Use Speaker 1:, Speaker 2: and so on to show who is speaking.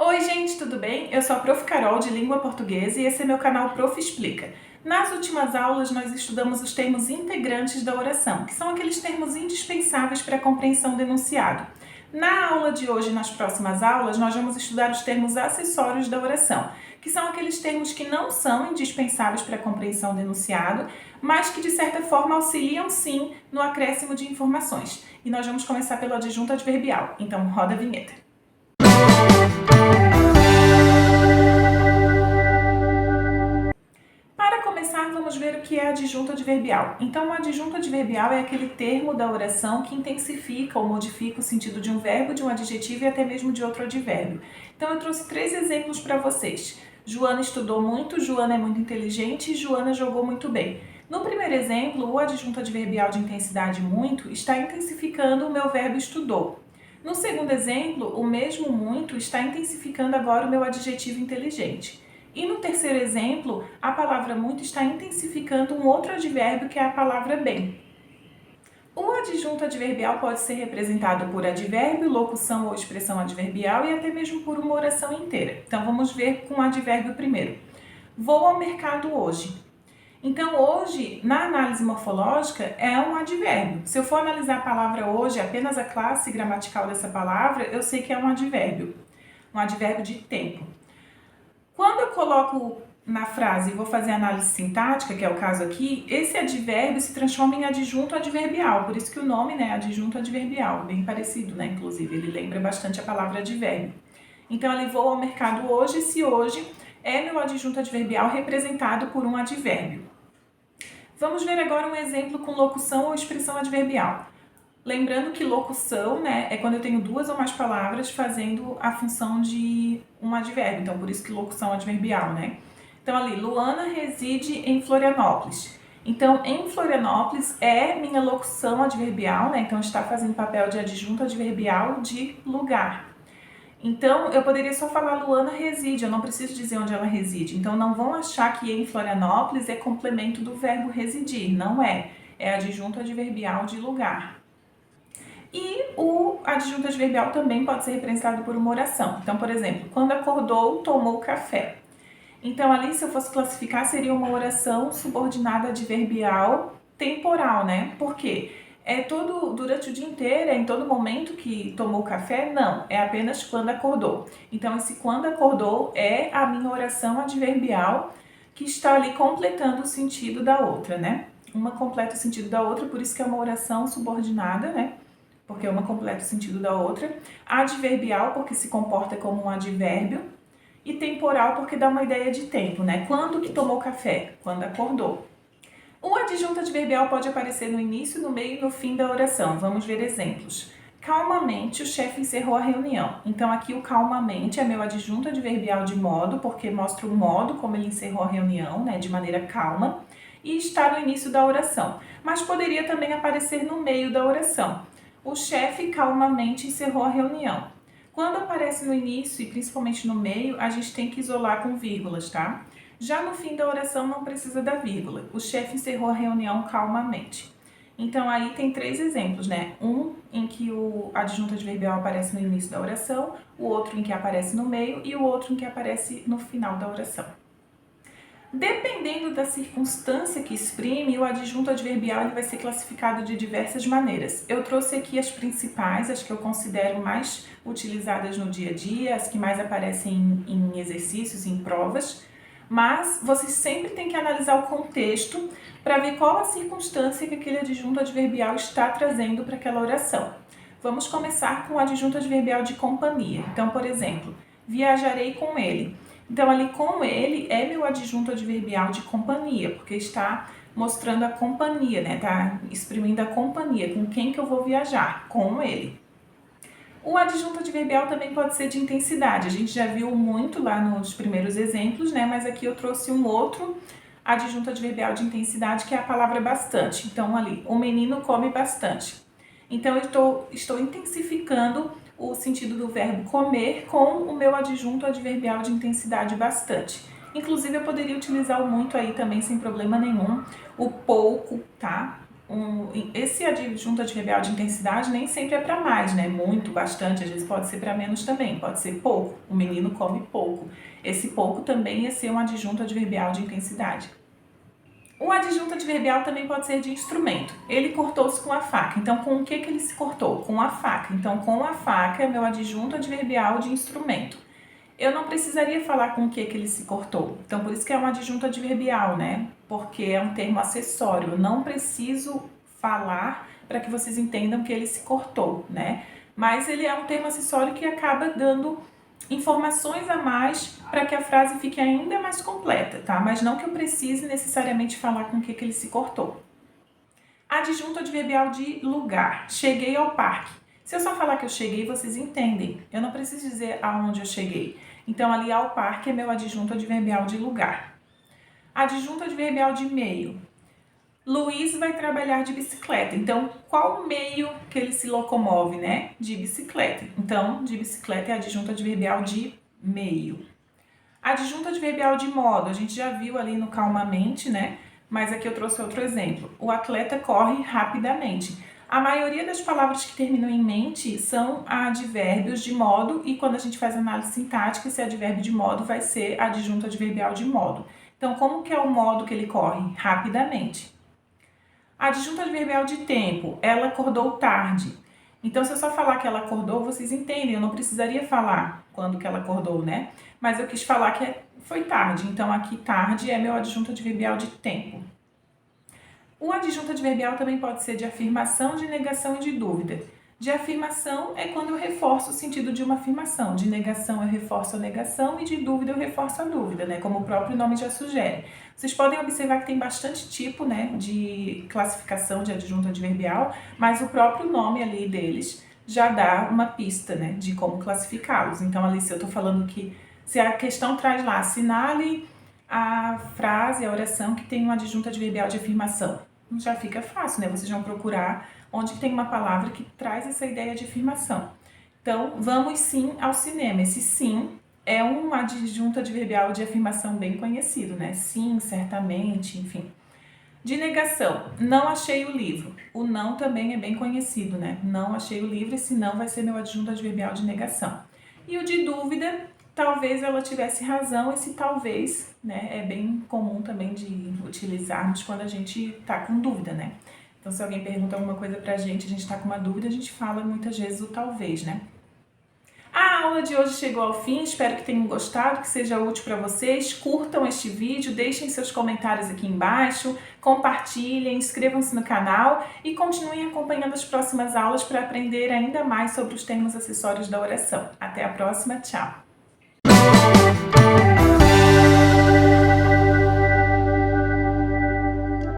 Speaker 1: Oi gente, tudo bem? Eu sou a Prof. Carol de Língua Portuguesa e esse é meu canal Prof. Explica. Nas últimas aulas nós estudamos os termos integrantes da oração, que são aqueles termos indispensáveis para a compreensão do enunciado. Na aula de hoje e nas próximas aulas nós vamos estudar os termos acessórios da oração, que são aqueles termos que não são indispensáveis para a compreensão do enunciado, mas que de certa forma auxiliam sim no acréscimo de informações. E nós vamos começar pelo adjunto adverbial, então roda a vinheta. Para começar, vamos ver o que é adjunto adverbial. Então, o adjunto adverbial é aquele termo da oração que intensifica ou modifica o sentido de um verbo, de um adjetivo e até mesmo de outro advérbio. Então, eu trouxe 3 exemplos para vocês. Joana estudou muito, Joana é muito inteligente e Joana jogou muito bem. No primeiro exemplo, o adjunto adverbial de intensidade muito está intensificando o meu verbo estudou. No segundo exemplo, o mesmo muito está intensificando agora o meu adjetivo inteligente. E no terceiro exemplo, a palavra muito está intensificando um outro advérbio que é a palavra bem. O adjunto adverbial pode ser representado por advérbio, locução ou expressão adverbial e até mesmo por uma oração inteira. Então vamos ver com o advérbio primeiro. Vou ao mercado hoje. Então, hoje, na análise morfológica, é um advérbio. Se eu for analisar a palavra hoje, apenas a classe gramatical dessa palavra, eu sei que é um advérbio de tempo. Quando eu coloco na frase e vou fazer análise sintática, que é o caso aqui, esse advérbio se transforma em adjunto adverbial, por isso que o nome é adjunto adverbial, bem parecido, né? Inclusive, ele lembra bastante a palavra advérbio. Então, ele vou ao mercado hoje, se hoje é meu adjunto adverbial representado por um advérbio. Vamos ver agora um exemplo com locução ou expressão adverbial. Lembrando que locução, né, é quando eu tenho 2 ou mais palavras fazendo a função de um advérbio. Então, por isso que locução adverbial, né? Então, ali, Luana reside em Florianópolis. Então, em Florianópolis é minha locução adverbial, né? Então, está fazendo papel de adjunto adverbial de lugar. Então, eu poderia só falar Luana reside, eu não preciso dizer onde ela reside. Então, não vão achar que em Florianópolis é complemento do verbo residir. Não é. É adjunto adverbial de lugar. E o adjunto adverbial também pode ser representado por uma oração. Então, por exemplo, quando acordou, tomou café. Então, ali, se eu fosse classificar, seria uma oração subordinada adverbial temporal, né? Por quê? Durante o dia inteiro, em todo momento que tomou café? Não, é apenas quando acordou. Então, esse quando acordou é a minha oração adverbial que está ali completando o sentido da outra, né? Uma completa o sentido da outra, por isso que é uma oração subordinada, né? Porque uma completa o sentido da outra. Adverbial, porque se comporta como um advérbio. E temporal, porque dá uma ideia de tempo, né? Quando que tomou café? Quando acordou. O adjunto adverbial pode aparecer no início, no meio e no fim da oração. Vamos ver exemplos. Calmamente, o chefe encerrou a reunião. Então, aqui o calmamente é meu adjunto adverbial de modo, porque mostra o modo como ele encerrou a reunião, né, de maneira calma, e está no início da oração. Mas poderia também aparecer no meio da oração. O chefe calmamente encerrou a reunião. Quando aparece no início e principalmente no meio, a gente tem que isolar com vírgulas, tá? Já no fim da oração não precisa da vírgula. O chefe encerrou a reunião calmamente. Então, aí tem 3 exemplos, né? Um em que o adjunto adverbial aparece no início da oração, o outro em que aparece no meio e o outro em que aparece no final da oração. Dependendo da circunstância que exprime, o adjunto adverbial ele vai ser classificado de diversas maneiras. Eu trouxe aqui as principais, as que eu considero mais utilizadas no dia a dia, as que mais aparecem em exercícios, em provas, mas vocês sempre têm que analisar o contexto para ver qual a circunstância que aquele adjunto adverbial está trazendo para aquela oração. Vamos começar com o adjunto adverbial de companhia. Então, por exemplo, viajarei com ele. Então, ali com ele é meu adjunto adverbial de companhia, porque está mostrando a companhia, né? Está exprimindo a companhia, com quem que eu vou viajar? Com ele. O adjunto adverbial também pode ser de intensidade. A gente já viu muito lá nos primeiros exemplos, né? Mas aqui eu trouxe um outro adjunto adverbial de intensidade, que é a palavra bastante. Então, ali, o menino come bastante. Então, eu estou intensificando o sentido do verbo comer com o meu adjunto adverbial de intensidade bastante. Inclusive, eu poderia utilizar o muito aí também sem problema nenhum. O pouco, tá? esse adjunto adverbial de intensidade nem sempre é para mais, né? Muito, bastante, às vezes pode ser para menos também, pode ser pouco. O menino come pouco. Esse pouco também ia ser um adjunto adverbial de intensidade. O adjunto adverbial também pode ser de instrumento. Ele cortou-se com a faca. Então, com o que ele se cortou? Com a faca. Então, com a faca é meu adjunto adverbial de instrumento. Eu não precisaria falar com o que ele se cortou. Então, por isso que é um adjunto adverbial, né? Porque é um termo acessório. Eu não preciso falar para que vocês entendam que ele se cortou, né? Mas ele é um termo acessório que acaba dando informações a mais para que a frase fique ainda mais completa, tá? Mas não que eu precise necessariamente falar com o que ele se cortou. Adjunto adverbial de lugar. Cheguei ao parque. Se eu só falar que eu cheguei, vocês entendem. Eu não preciso dizer aonde eu cheguei. Então, ali ao parque é meu adjunto adverbial de lugar. Adjunto adverbial de meio. Luiz vai trabalhar de bicicleta. Então, qual o meio que ele se locomove, né? De bicicleta. Então, de bicicleta é adjunto adverbial de meio. Adjunto adverbial de modo. A gente já viu ali no calmamente, né? Mas aqui eu trouxe outro exemplo. O atleta corre rapidamente. A maioria das palavras que terminam em mente são advérbios de modo e quando a gente faz análise sintática, esse advérbio de modo vai ser adjunto adverbial de modo. Então, como que é o modo que ele corre? Rapidamente. Adjunto adverbial de tempo. Ela acordou tarde. Então, se eu só falar que ela acordou, vocês entendem. Eu não precisaria falar quando que ela acordou, né? Mas eu quis falar que foi tarde. Então, aqui tarde é meu adjunto adverbial de tempo. O adjunto adverbial também pode ser de afirmação, de negação e de dúvida. De afirmação é quando eu reforço o sentido de uma afirmação. De negação eu reforço a negação e de dúvida eu reforço a dúvida, né? Como o próprio nome já sugere. Vocês podem observar que tem bastante tipo, né, de classificação de adjunto adverbial, mas o próprio nome ali deles já dá uma pista, né, de como classificá-los. Então, ali, se eu estou falando que, se a questão traz lá, assinale a frase, a oração que tem um adjunto adverbial de afirmação, já fica fácil, né? Vocês vão procurar onde tem uma palavra que traz essa ideia de afirmação. Então, vamos sim ao cinema. Esse sim é um adjunto adverbial de afirmação bem conhecido, né? Sim, certamente, enfim. De negação, não achei o livro. O não também é bem conhecido, né? Não achei o livro, esse não vai ser meu adjunto adverbial de negação. E o de dúvida, talvez ela tivesse razão, esse talvez, né, é bem comum também de utilizarmos quando a gente tá com dúvida, né? Então, se alguém pergunta alguma coisa pra gente, a gente tá com uma dúvida, a gente fala muitas vezes o talvez, né? A aula de hoje chegou ao fim, espero que tenham gostado, que seja útil para vocês. Curtam este vídeo, deixem seus comentários aqui embaixo, compartilhem, inscrevam-se no canal e continuem acompanhando as próximas aulas para aprender ainda mais sobre os termos acessórios da oração. Até a próxima, tchau!